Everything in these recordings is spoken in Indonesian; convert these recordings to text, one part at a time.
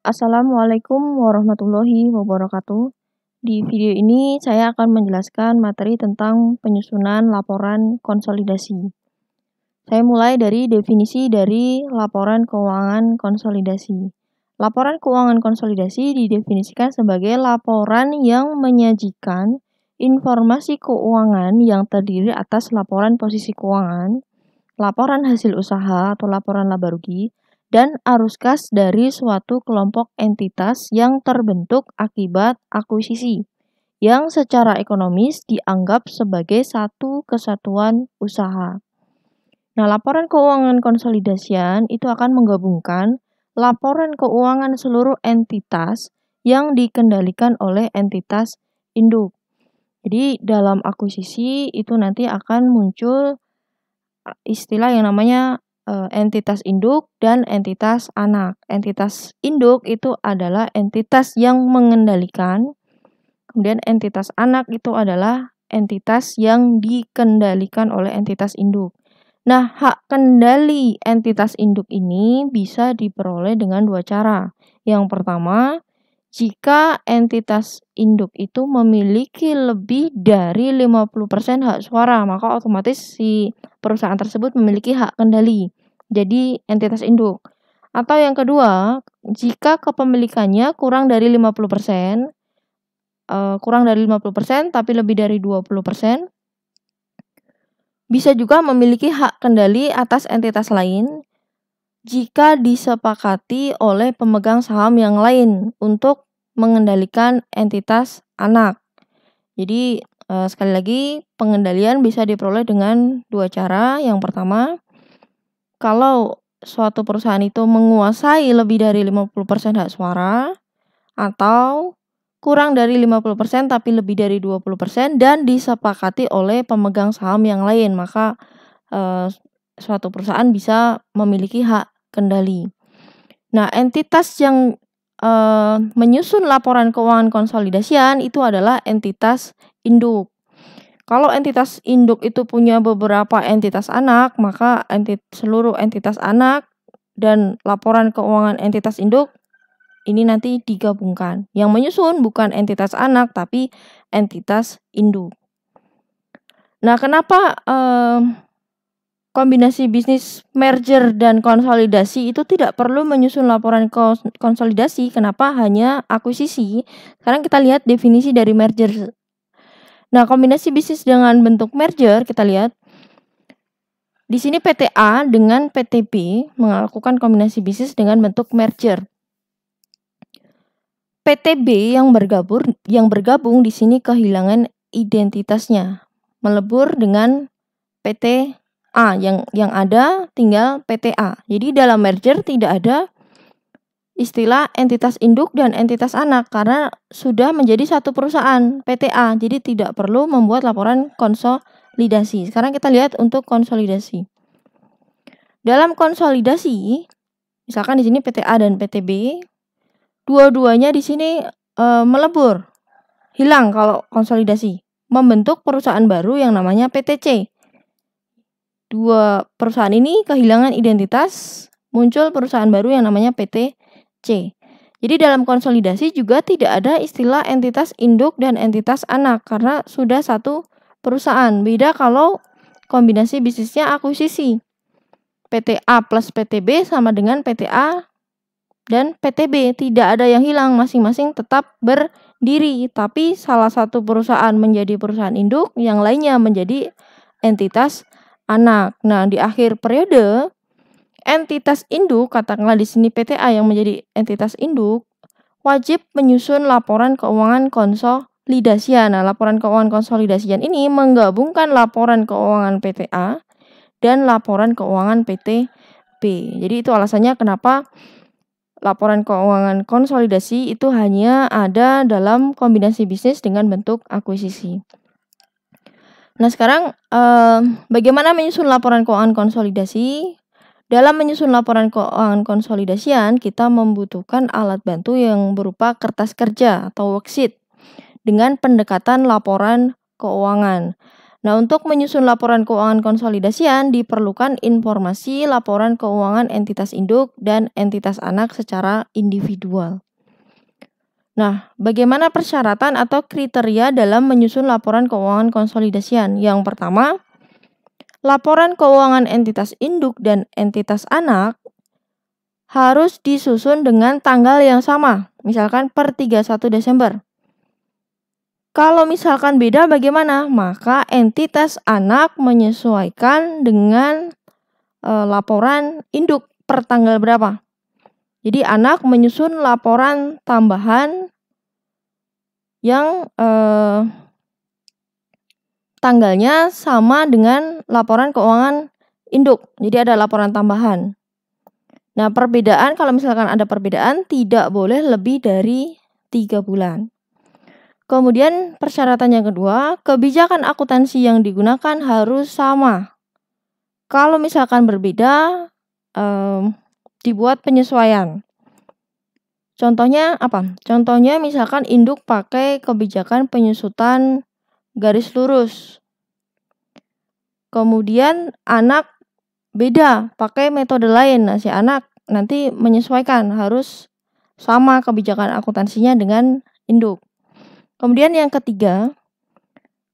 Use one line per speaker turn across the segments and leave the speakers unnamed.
Assalamualaikum warahmatullahi wabarakatuh. Di video ini saya akan menjelaskan materi tentang penyusunan laporan konsolidasi. Saya mulai dari definisi dari laporan keuangan konsolidasi. Laporan keuangan konsolidasi didefinisikan sebagai laporan yang menyajikan informasi keuangan yang terdiri atas laporan posisi keuangan, laporan hasil usaha atau laporan laba rugi, dan arus kas dari suatu kelompok entitas yang terbentuk akibat akuisisi, yang secara ekonomis dianggap sebagai satu kesatuan usaha. Nah, laporan keuangan konsolidasian itu akan menggabungkan laporan keuangan seluruh entitas yang dikendalikan oleh entitas induk. Jadi, dalam akuisisi itu nanti akan muncul istilah yang namanya entitas induk dan entitas anak. Entitas induk itu adalah entitas yang mengendalikan, kemudian entitas anak itu adalah entitas yang dikendalikan oleh entitas induk. Nah, hak kendali entitas induk ini bisa diperoleh dengan dua cara. Yang pertama, jika entitas induk itu memiliki lebih dari 50% hak suara, maka otomatis si perusahaan tersebut memiliki hak kendali. Jadi entitas induk. Atau yang kedua, jika kepemilikannya kurang dari 50%, tapi lebih dari 20%, bisa juga memiliki hak kendali atas entitas lain jika disepakati oleh pemegang saham yang lain untuk mengendalikan entitas anak. Jadi sekali lagi pengendalian bisa diperoleh dengan dua cara. Yang pertama, kalau suatu perusahaan itu menguasai lebih dari 50% hak suara atau kurang dari 50% tapi lebih dari 20% dan disepakati oleh pemegang saham yang lain, maka suatu perusahaan bisa memiliki hak kendali. Nah, entitas yang menyusun laporan keuangan konsolidasian itu adalah entitas induk. Kalau entitas induk itu punya beberapa entitas anak, maka seluruh entitas anak dan laporan keuangan entitas induk ini nanti digabungkan. Yang menyusun bukan entitas anak tapi entitas induk. Nah, kenapa kombinasi bisnis merger dan konsolidasi itu tidak perlu menyusun laporan konsolidasi? Kenapa hanya akuisisi? Sekarang kita lihat definisi dari merger. Nah, kombinasi bisnis dengan bentuk merger kita lihat. Di sini PT A dengan PT B melakukan kombinasi bisnis dengan bentuk merger. PT B yang bergabung di sini kehilangan identitasnya, melebur dengan PT A yang ada tinggal PT A. Jadi dalam merger tidak ada istilah entitas induk dan entitas anak karena sudah menjadi satu perusahaan PT A. Jadi tidak perlu membuat laporan konsolidasi. Sekarang kita lihat untuk konsolidasi. Dalam konsolidasi, misalkan di sini PT A dan PT B, dua-duanya di sini melebur, hilang kalau konsolidasi, membentuk perusahaan baru yang namanya PT C. Dua perusahaan ini kehilangan identitas, muncul perusahaan baru yang namanya PT C. Jadi dalam konsolidasi juga tidak ada istilah entitas induk dan entitas anak karena sudah satu perusahaan. Beda kalau kombinasi bisnisnya akuisisi. PT A plus PT B sama dengan PT A dan PT B, tidak ada yang hilang, masing-masing tetap berdiri, tapi salah satu perusahaan menjadi perusahaan induk, yang lainnya menjadi entitas anak. Nah, di akhir periode entitas induk, katakanlah di sini PT A yang menjadi entitas induk, wajib menyusun laporan keuangan konsolidasian. Nah, laporan keuangan konsolidasian ini menggabungkan laporan keuangan PT A dan laporan keuangan PT B. Jadi itu alasannya kenapa laporan keuangan konsolidasi itu hanya ada dalam kombinasi bisnis dengan bentuk akuisisi. Nah, sekarang bagaimana menyusun laporan keuangan konsolidasi? Dalam menyusun laporan keuangan konsolidasian, kita membutuhkan alat bantu yang berupa kertas kerja atau worksheet dengan pendekatan laporan keuangan. Nah, untuk menyusun laporan keuangan konsolidasian diperlukan informasi laporan keuangan entitas induk dan entitas anak secara individual. Nah, bagaimana persyaratan atau kriteria dalam menyusun laporan keuangan konsolidasian? Yang pertama, laporan keuangan entitas induk dan entitas anak harus disusun dengan tanggal yang sama, misalkan per 31 Desember. Kalau misalkan beda bagaimana? Maka entitas anak menyesuaikan dengan laporan induk per tanggal berapa. Jadi anak menyusun laporan tambahan yang tanggalnya sama dengan laporan keuangan induk. Jadi ada laporan tambahan. Nah, perbedaan, kalau misalkan ada perbedaan tidak boleh lebih dari 3 bulan. Kemudian persyaratan yang kedua, kebijakan akuntansi yang digunakan harus sama. Kalau misalkan berbeda, dibuat penyesuaian. Contohnya apa? Contohnya misalkan induk pakai kebijakan penyusutan garis lurus. Kemudian anak beda, pakai metode lain. Nah, si anak nanti menyesuaikan, harus sama kebijakan akuntansinya dengan induk. Kemudian yang ketiga,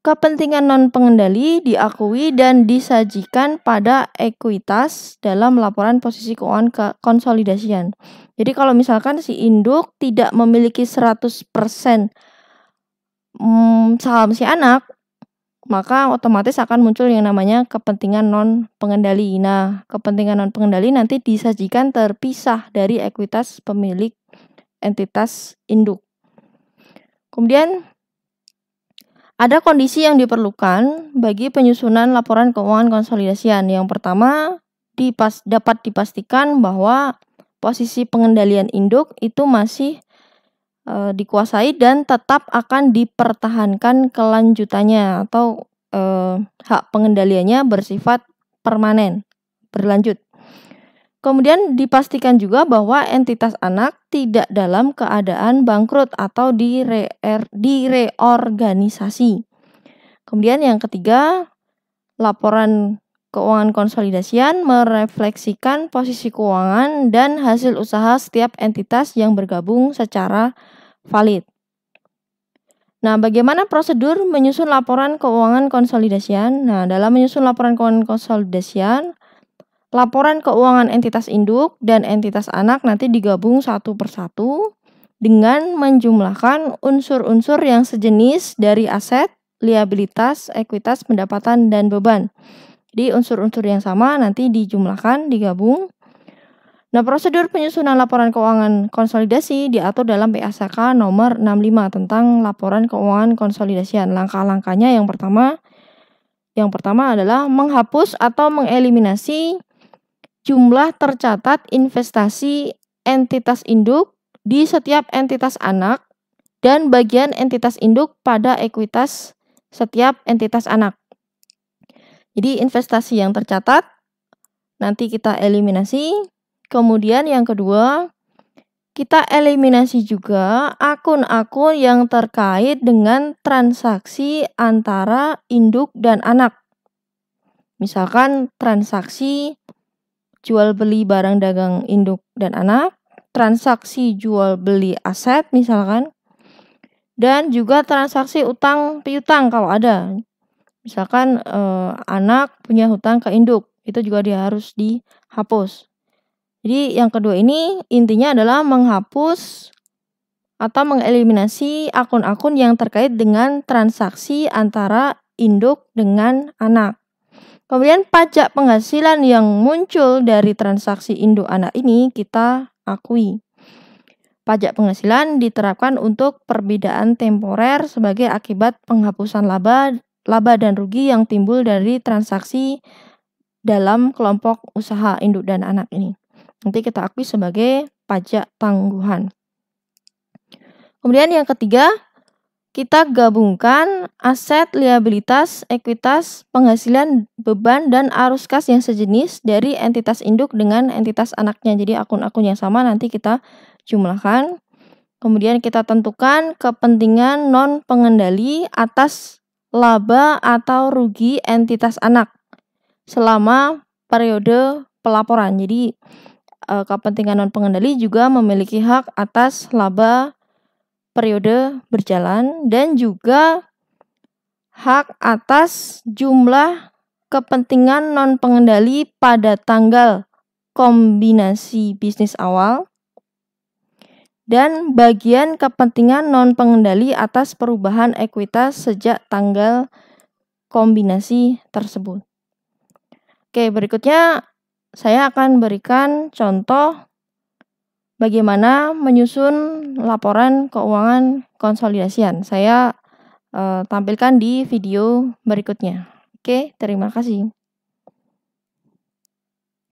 kepentingan non-pengendali diakui dan disajikan pada ekuitas dalam laporan posisi keuangan konsolidasian. Jadi kalau misalkan si induk tidak memiliki 100% saham si anak, maka otomatis akan muncul yang namanya kepentingan non-pengendali. Nah, kepentingan non-pengendali nanti disajikan terpisah dari ekuitas pemilik entitas induk. Kemudian ada kondisi yang diperlukan bagi penyusunan laporan keuangan konsolidasian. Yang pertama, dapat dipastikan bahwa posisi pengendalian induk itu masih dikuasai dan tetap akan dipertahankan kelanjutannya atau hak pengendaliannya bersifat permanen, berlanjut. Kemudian dipastikan juga bahwa entitas anak tidak dalam keadaan bangkrut atau direorganisasi. Kemudian yang ketiga, laporan keuangan konsolidasian merefleksikan posisi keuangan dan hasil usaha setiap entitas yang bergabung secara valid. Nah, bagaimana prosedur menyusun laporan keuangan konsolidasian? Nah, dalam menyusun laporan keuangan konsolidasian, laporan keuangan entitas induk dan entitas anak nanti digabung satu persatu dengan menjumlahkan unsur-unsur yang sejenis dari aset, liabilitas, ekuitas, pendapatan, dan beban. Jadi unsur-unsur yang sama nanti dijumlahkan, digabung. Nah, prosedur penyusunan laporan keuangan konsolidasi diatur dalam PASK nomor 65 tentang laporan keuangan konsolidasian. Langkah-langkahnya yang pertama adalah menghapus atau mengeliminasi jumlah tercatat investasi entitas induk di setiap entitas anak dan bagian entitas induk pada ekuitas setiap entitas anak. Jadi investasi yang tercatat nanti kita eliminasi. Kemudian yang kedua, kita eliminasi juga akun-akun yang terkait dengan transaksi antara induk dan anak. Misalkan transaksi jual beli barang dagang induk dan anak, transaksi jual beli aset misalkan, dan juga transaksi utang piutang kalau ada. Misalkan anak punya hutang ke induk, itu juga dia harus dihapus. Jadi yang kedua ini intinya adalah menghapus atau mengeliminasi akun-akun yang terkait dengan transaksi antara induk dengan anak. Kemudian pajak penghasilan yang muncul dari transaksi induk anak ini kita akui. Pajak penghasilan diterapkan untuk perbedaan temporer sebagai akibat penghapusan laba dan rugi yang timbul dari transaksi dalam kelompok usaha induk dan anak ini. Nanti kita akui sebagai pajak tangguhan. Kemudian yang ketiga, kita gabungkan aset, liabilitas, ekuitas, penghasilan, beban, dan arus kas yang sejenis dari entitas induk dengan entitas anaknya. Jadi akun-akun yang sama nanti kita jumlahkan. Kemudian kita tentukan kepentingan non-pengendali atas laba atau rugi entitas anak selama periode pelaporan. Jadi kepentingan non-pengendali juga memiliki hak atas laba periode berjalan dan juga hak atas jumlah kepentingan non-pengendali pada tanggal kombinasi bisnis awal dan bagian kepentingan non-pengendali atas perubahan ekuitas sejak tanggal kombinasi tersebut. Oke, berikutnya saya akan berikan contoh bagaimana menyusun laporan keuangan konsolidasian. Saya tampilkan di video berikutnya. Oke, terima kasih.